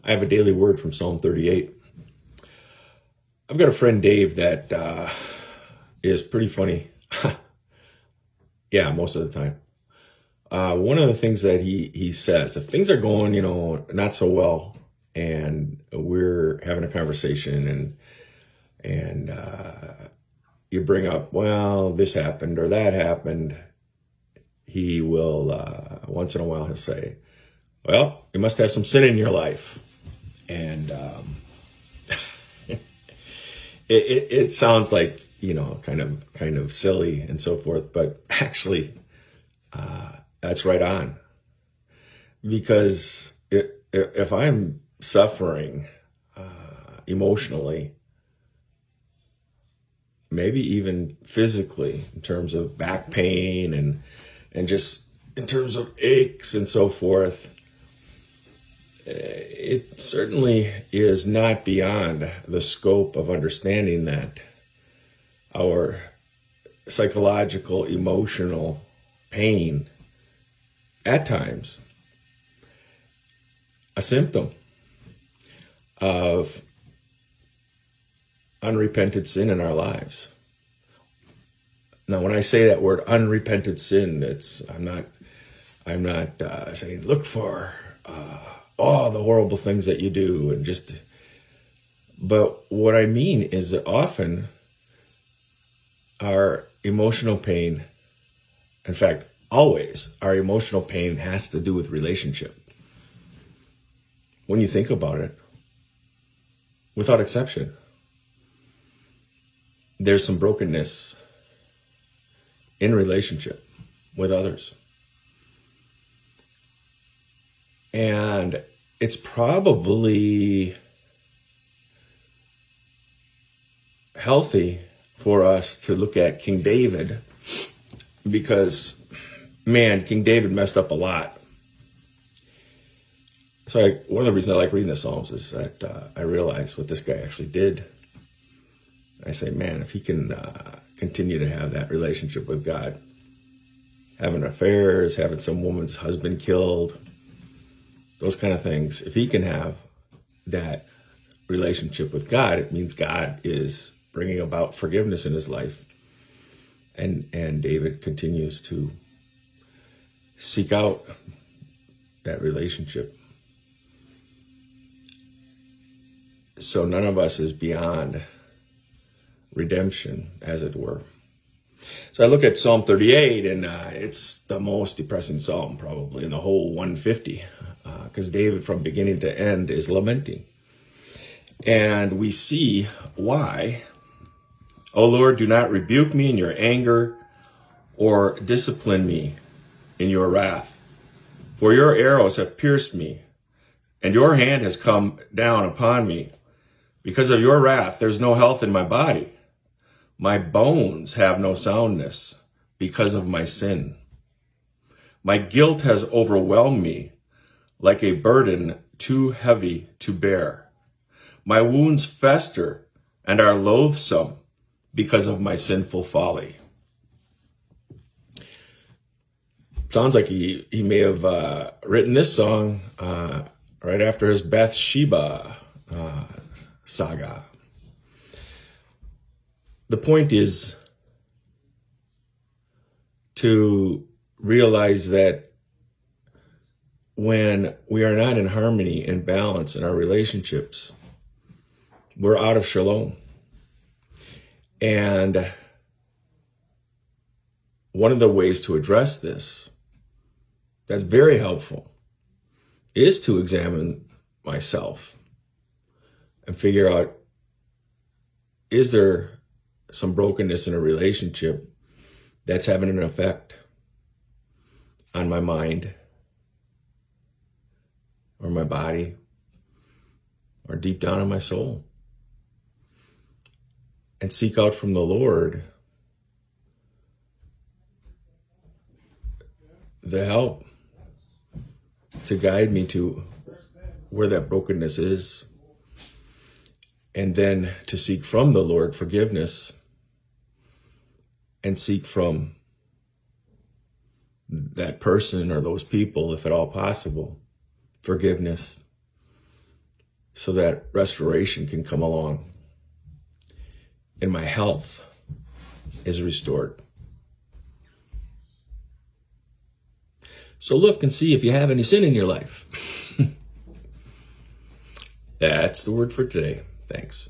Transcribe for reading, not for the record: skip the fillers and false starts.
I have a daily word from Psalm 38. I've got a friend, Dave, that is pretty funny. Yeah, most of the time. One of the things that he says, if things are going, not so well, and we're having a conversation, and you bring up, well, this happened or that happened, he will, once in a while, he'll say, well, you must have some sin in your life. And it sounds like, kind of silly and so forth, but actually, that's right on. Because if I'm suffering emotionally, maybe even physically, in terms of back pain and just in terms of aches and so forth, it certainly is not beyond the scope of understanding that our psychological, emotional pain, at times, a symptom of unrepented sin in our lives. Now, when I say that word unrepented sin, I'm not saying look for all the horrible things that you do but what I mean is that often our emotional pain, in fact, always our emotional pain has to do with relationship. When you think about it, without exception, there's some brokenness in relationship with others. And it's probably healthy for us to look at King David, because, man, King David messed up a lot. So one of the reasons I like reading the Psalms is that I realize what this guy actually did. I say, man, if he can continue to have that relationship with God, having affairs, having some woman's husband killed, those kind of things, if he can have that relationship with God, it means God is bringing about forgiveness in his life. And David continues to seek out that relationship. So none of us is beyond redemption, as it were. So I look at Psalm 38, and it's the most depressing psalm probably in the whole 150, because David from beginning to end is lamenting. And we see why. O Lord, do not rebuke me in your anger or discipline me in your wrath. For your arrows have pierced me, and your hand has come down upon me. Because of your wrath, there's no health in my body. My bones have no soundness because of my sin. My guilt has overwhelmed me like a burden too heavy to bear. My wounds fester and are loathsome because of my sinful folly. Sounds like he may have written this song right after his Bathsheba saga. The point is to realize that when we are not in harmony and balance in our relationships, we're out of shalom. And one of the ways to address this that's very helpful is to examine myself and figure out, is there some brokenness in a relationship that's having an effect on my mind or my body or deep down in my soul? And seek out from the Lord the help to guide me to where that brokenness is, and then to seek from the Lord forgiveness, and seek from that person or those people, if at all possible, forgiveness, so that restoration can come along and my health is restored. So look and see if you have any sin in your life. That's the word for today. Thanks.